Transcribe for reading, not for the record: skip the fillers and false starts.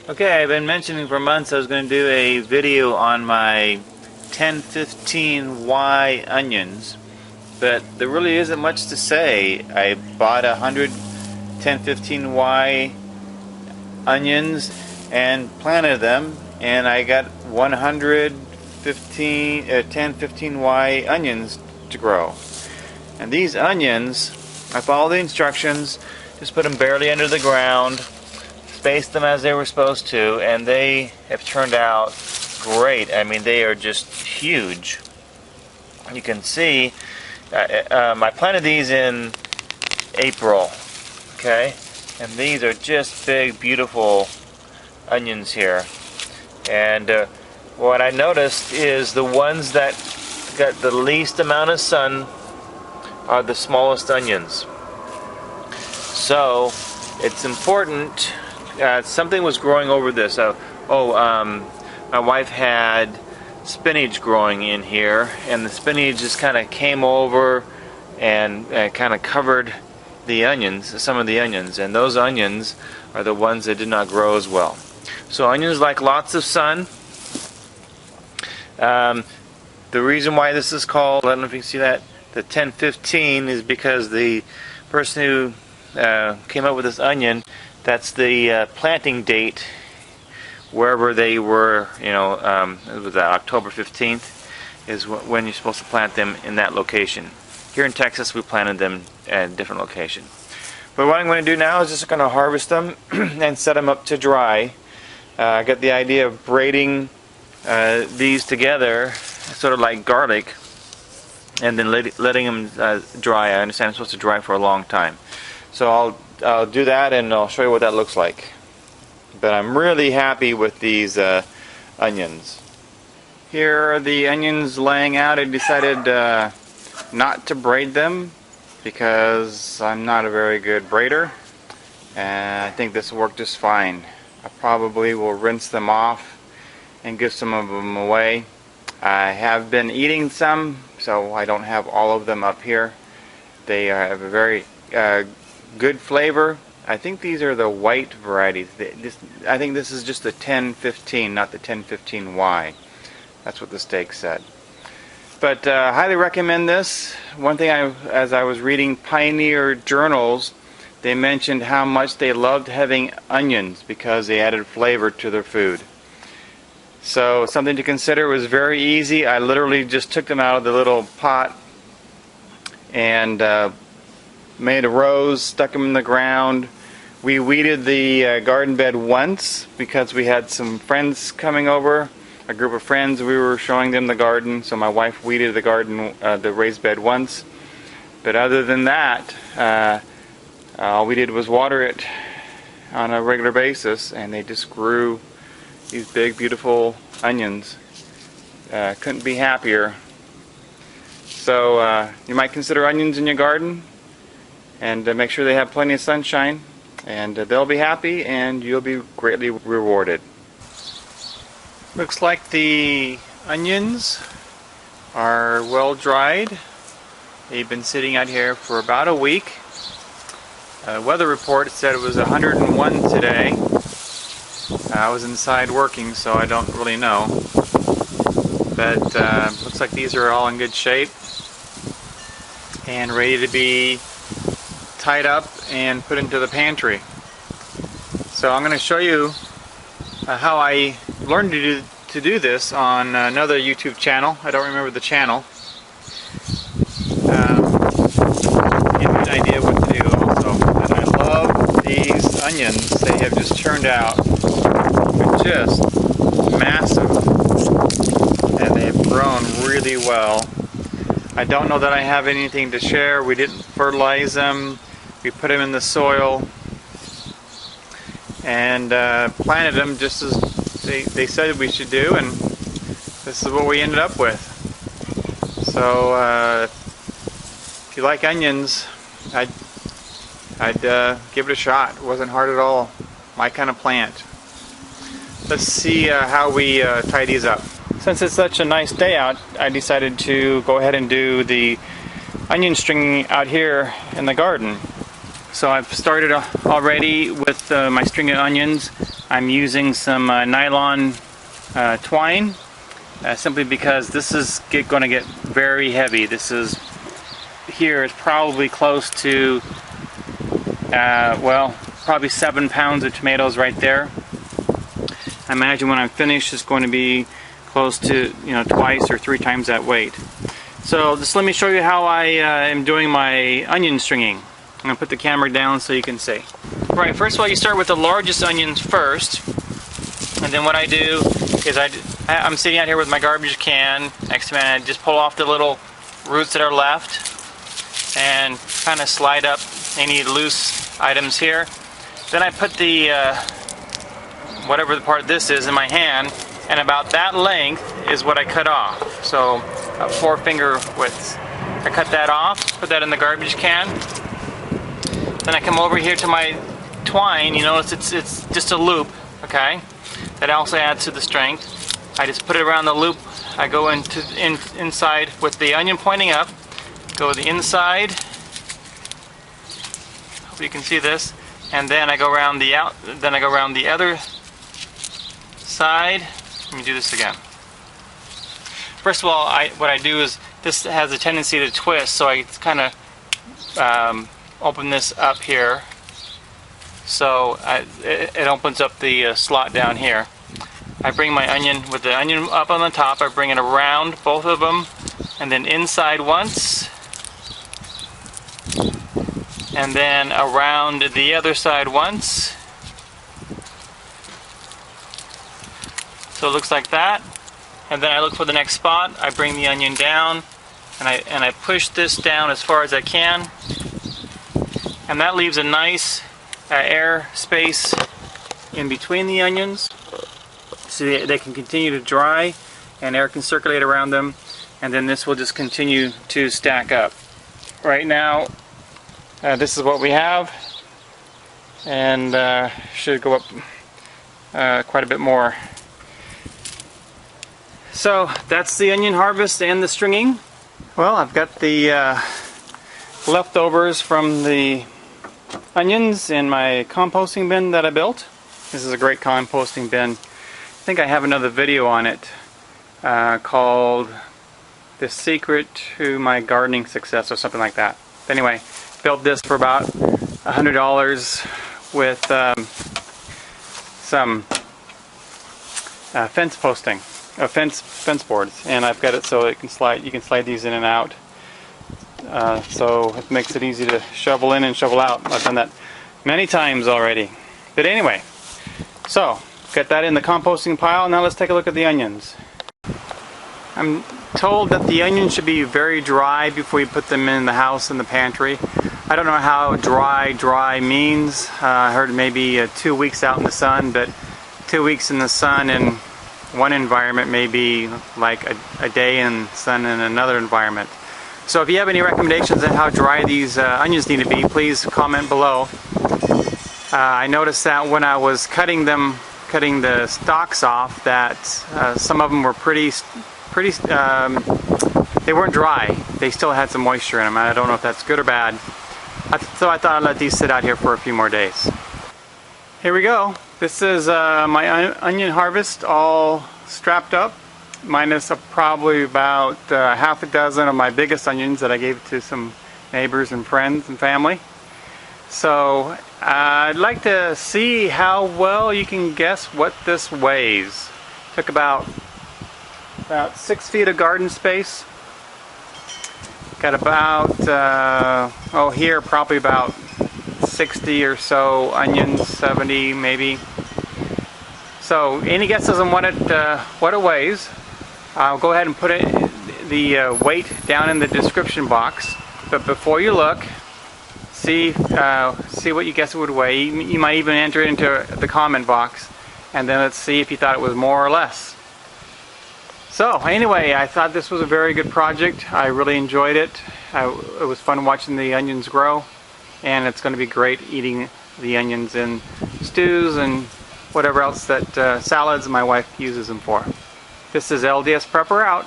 Okay, I've been mentioning for months I was going to do a video on my 1015Y onions, but there really isn't much to say. I bought 100 1015Y onions and planted them, and I got 1015Y onions to grow. And these onions, I followed the instructions, just put them barely under the ground, spaced them as they were supposed to, and they have turned out great. I mean, they are just huge. You can see I planted these in April, okay, and these are just big, beautiful onions here. And what I noticed is the ones that got the least amount of sun are the smallest onions. So it's important. Something was growing over this. My wife had spinach growing in here, and the spinach just kind of came over and kind of covered the onions, some of the onions, and those onions are the ones that did not grow as well. So onions like lots of sun. The reason why this is called, I don't know if you can see that, the 1015 is because the person who came up with this onion, that's the planting date wherever they were, it was October 15th is when you're supposed to plant them in that location. Here in Texas we planted them at a different location. But what I'm going to do now is just going to harvest them and set them up to dry. I got the idea of braiding these together, sort of like garlic, and then letting them dry. I understand it's supposed to dry for a long time. So I'll do that, and I'll show you what that looks like. But I'm really happy with these onions. Here are the onions laying out. I decided not to braid them because I'm not a very good braider, and I think this will work just fine. I probably will rinse them off and give some of them away. I have been eating some, so I don't have all of them up here. They have a very good flavor. I think these are the white varieties. I think this is just the 1015, not the 1015Y. That's what the steak said. But highly recommend this. One thing, as I was reading Pioneer journals, they mentioned how much they loved having onions because they added flavor to their food. So something to consider. It was very easy. I literally just took them out of the little pot and made a rows, stuck them in the ground. We weeded the garden bed once because we had some friends coming over, a group of friends. We were showing them the garden, so my wife weeded the garden, the raised bed once. But other than that, all we did was water it on a regular basis, and they just grew these big, beautiful onions. Couldn't be happier. So you might consider onions in your garden, and make sure they have plenty of sunshine, and they'll be happy and you'll be greatly rewarded. Looks like the onions are well dried. They've been sitting out here for about a week. Weather report said it was 101 today. I was inside working, so I don't really know. But looks like these are all in good shape and ready to be tied up and put into the pantry. So I'm going to show you how I learned to do this on another YouTube channel. I don't remember the channel. Give me an idea what to do also. And I love these onions. They have just turned out just massive, and they've grown really well. I don't know that I have anything to share. We didn't fertilize them. We put them in the soil and planted them just as they said we should do, and this is what we ended up with. So if you like onions, I'd give it a shot. It wasn't hard at all. My kind of plant. Let's see how we tie these up. Since it's such a nice day out, I decided to go ahead and do the onion stringing out here in the garden. So I've started already with my string of onions. I'm using some nylon twine, simply because this is going to get very heavy. This is here is probably close to well, probably 7 pounds of tomatoes right there. I imagine when I'm finished it's going to be close to, you know, twice or 3 times that weight. So just let me show you how I am doing my onion stringing. I'm going to put the camera down so you can see. Right, first of all, you start with the largest onions first, and then what I do is I'm sitting out here with my garbage can next to me, and I just pull off the little roots that are left and kind of slide up any loose items here. Then I put the whatever the part this is in my hand, and about that length is what I cut off. So about 4 finger widths. I cut that off, put that in the garbage can. Then I come over here to my twine. You notice it's just a loop, okay? That also adds to the strength. I just put it around the loop. I go inside with the onion pointing up. Go the inside. Hope you can see this. And then I go around the other side. Let me do this again. First of all, what I do is, this has a tendency to twist, so I kind of open this up here, so it opens up the slot down here. I bring my onion, with the onion up on the top, I bring it around both of them, and then inside once, and then around the other side once. So it looks like that. And then I look for the next spot. I bring the onion down, and I push this down as far as I can, and that leaves a nice air space in between the onions, so they can continue to dry and air can circulate around them, and then this will just continue to stack up. Right now, this is what we have, and should go up quite a bit more. So that's the onion harvest and the stringing. Well, I've got the leftovers from the onions in my composting bin that I built. This is a great composting bin. I think I have another video on it called The Secret to My Gardening Success or something like that. Anyway, built this for about $100 with some fence posting. Fence boards, and I've got it so it can slide. You can slide these in and out, so it makes it easy to shovel in and shovel out. I've done that many times already. But anyway, so get that in the composting pile. Now let's take a look at the onions. I'm told that the onions should be very dry before you put them in the house, in the pantry. I don't know how dry means. I heard maybe 2 weeks out in the sun, but 2 weeks in the sun in one environment may be like a day in sun in another environment. So if you have any recommendations on how dry these onions need to be, please comment below. I noticed that when I was cutting the stalks off, that some of them were they weren't dry. They still had some moisture in them. I don't know if that's good or bad. So I thought I'd let these sit out here for a few more days. Here we go. This is my onion harvest all strapped up, minus probably about half a dozen of my biggest onions that I gave to some neighbors and friends and family. So I'd like to see how well you can guess what this weighs. Took about 6 feet of garden space. Got about, here probably about 60 or so onions, 70 maybe. So any guesses on what it weighs? I'll go ahead and put the weight down in the description box. But before you look, see what you guess it would weigh. You might even enter it into the comment box, and then let's see if you thought it was more or less. So anyway, I thought this was a very good project. I really enjoyed it. It was fun watching the onions grow, and it's going to be great eating the onions in stews and whatever else that salads my wife uses them for. This is LDS Prepper out.